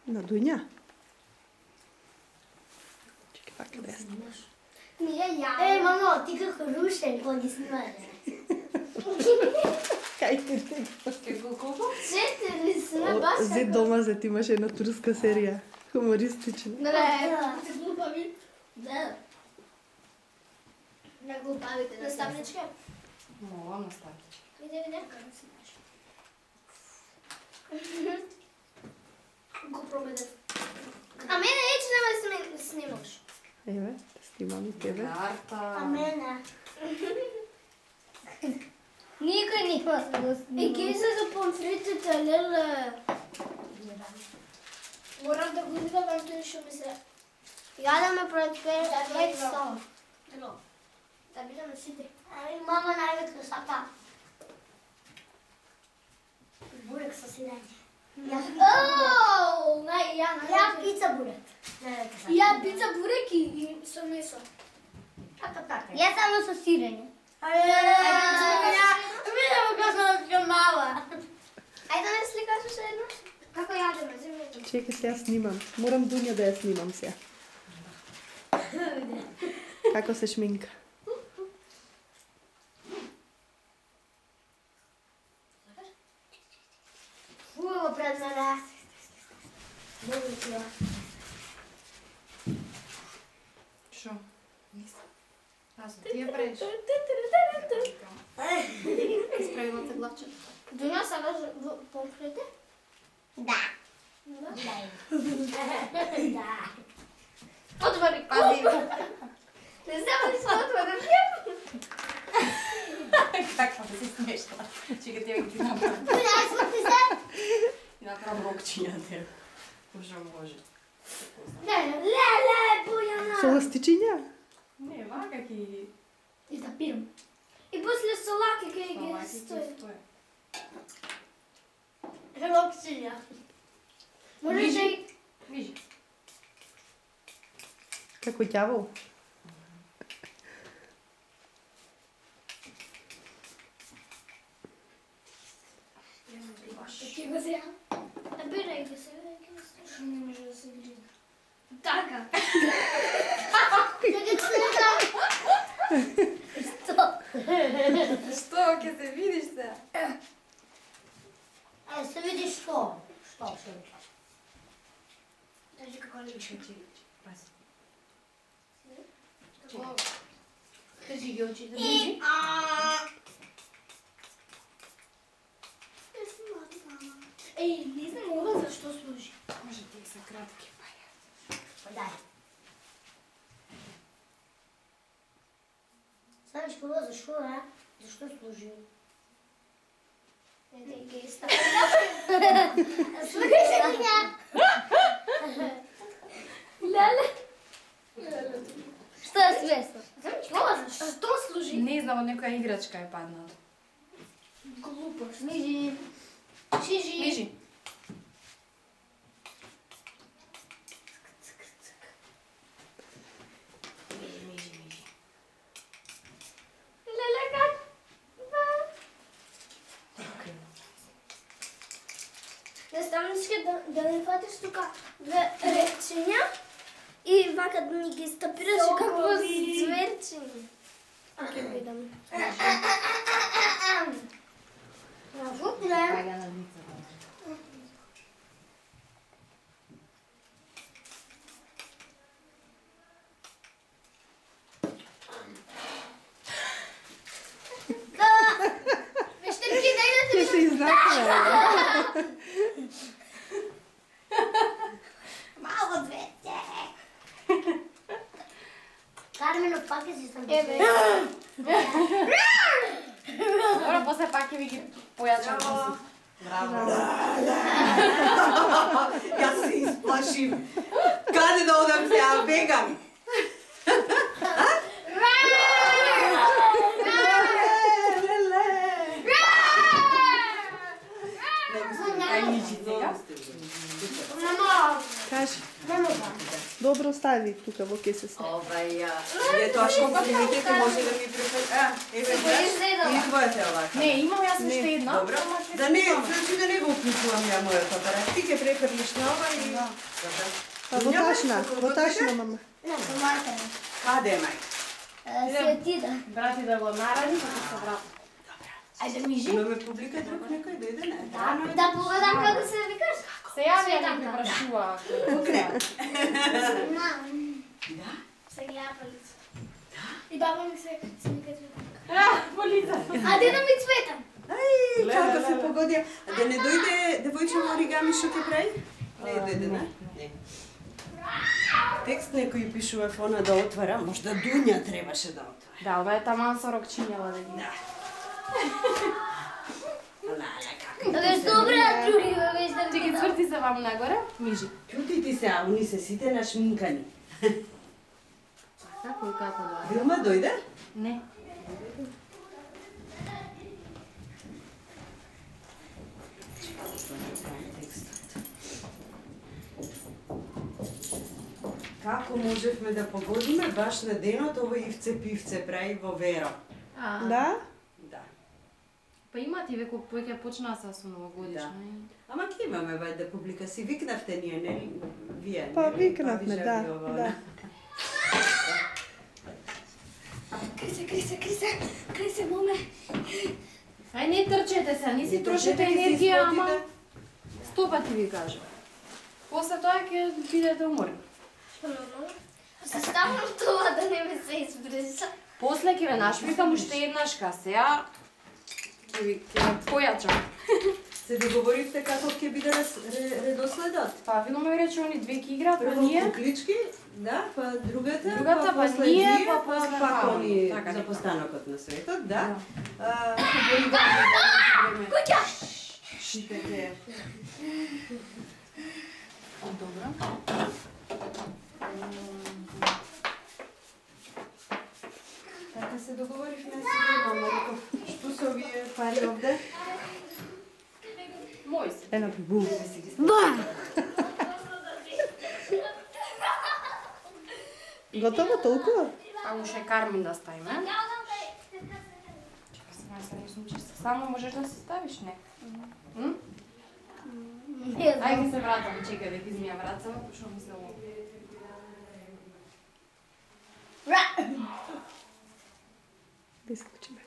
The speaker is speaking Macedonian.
На Dunja. Čekaj, pa kaj Ej, mamo, ti kako rušen, ko gi snimaš. Kaj ti ti? Če te risuje, baš Zdaj doma, zdaj ti imaš ena turska serija. Humoristična. Te glupavi. Ne glupavite. Nastavničke? Ovo nastavničke. Vidi. GoPro me da. A mene neće nema da snimaš. Еве, да снимам и тебе. Карта. А мене? Никой не има да го снима. Ги се за помфритите, леле. Морам да го видам, а той ще ми се... Јадаме пред 5 става. Да бидаме сите. Ами мама најветно сака. Бурек со сирење. Оу, Ја пица бурек. ја пица бурек и со месо. Ја само со сирење. Видимо како сум мала. Ајде да сликаш уште едно. Како јадеме, земјето? Чекай, сега снимам. Морам Dunja да ја снимам сега. Како се шминка? Фуо пред мене. Шо? Аз ти ја преш. Исправила те главче. Дуња сакаш помфрите? Да. Отвори. Пази. Не знам ли се отворам. Каква да си смешна. Чекай, ти ги направам. Дуња, смрти се. И направам рокчиња те. Боже, може. Леле, Бојана. Со ластичиња? Не, вака ки... И да пирам. И после солаки кај ги Салаки стои. ти стоje. Роксиња. Може да и... Вижи. Како ѓавол? Ти го сега. Набирај го сега, ќе го слушаш. Не може да се гледа. Така. Што, ќе се видиш се? Се види што? Што се види? Кажи како ли Чекай, чекай. Пази. Кажи ги очите. Ближи. Еј, не знам ова зашто служи. Може ти са кратки, па ја. Дај. Знаеш какво зашто е? Зашто служи? Не те ги ставам. Слушай сега. Леле. Што е смесно? Знам ова зашто служи? Не знам, од некоја играчка е паднала. Глупост. Мижи. Чижи. Вижи. Мижи. Леле, как? Наставничке да не фатиш тука две речења и вака да ни ги стапираш како зверчиња. Ќе видам. Паѓа на лицето. Вижте ли дај да Ќе се изнаква. Мало двете. Кармено пак си сам. Еве. Добро, после пак ќе ви ги појачам. Браво. Јас се исплашим. Каде да одам сега? Бегам. Ај, мижи сега. Мамо, Кажи. мамо ба. Добро стави тука во кесеса. Ова е тоа што комплиментите може да ми префер. Еве и твојата е овака. Не, имам јас уште една. Добро. Да не, значи да не го уклучувам ја мојот апарат. Ти ќе префрлиш на ова и добро. Па во ташна, мама. Не, по мојата не. Каде е мајка? Се ти да. Брати да го наради, па ќе се врати. Ајде мижи. Имаме публика друг некој дојде не? Да погledам како се викаш. Се јавија да ме прашува. Да? Се гледа по лице. И баба ми се вика цветан. По лице. А деда ми цветан. Ај, како се погодија. А да не дојде девојче во оригами што ќе прави? Не дојде, не? Не. Текст некој пишува фона да отвара, можда Дуња требаше да отвара. Да, ова е таман со рокчињава да ги. Да. Веш добре, а други веш да Ти ги цврти се вам нагоре, мижи. Чути ти се, а уни се сите нашминкани. Како и како дојде? Вилма дојде? Не. Како можевме да погодиме баш на денот овој Ивце Пивце прави во Веро? Да? Да. Па имате и веќе поќе почнаа со новогодишно. Ама ќе имаме вајде публика, си викнавте ние, нели? Вие, Па нели? викнавме, Вижа да, ви ова, да. Крисе, моме. Ај не трчете се, не си Не трошете трчете, ги си енергија, испотите. ама 100 пати ви кажам. После тоа ќе бидете уморни. Заставам това да не ме се избриса. После ќе ве нашмикам уште еднаш, ка сега ќе ве појачам. Се договоривте како ќе биде редоследот? Па Вило ми рече они две ќе играат, па Прво ние куклички, да, па другата, па после ние, ние, па после пак па они така за нека. постанокот на светот, да. Да. Куќа! Добро. Така се договоривме сега, мама реков, што се овие пари овде? Мој си. Ена бу. Готово толку? А уште кармин да ставиме. Чекай сега се не сум чиста. Само можеш да се ставиш, не? Ај ги се вратам, чекај да ги измија врацава, пошто ми се ово. Да исклучиме.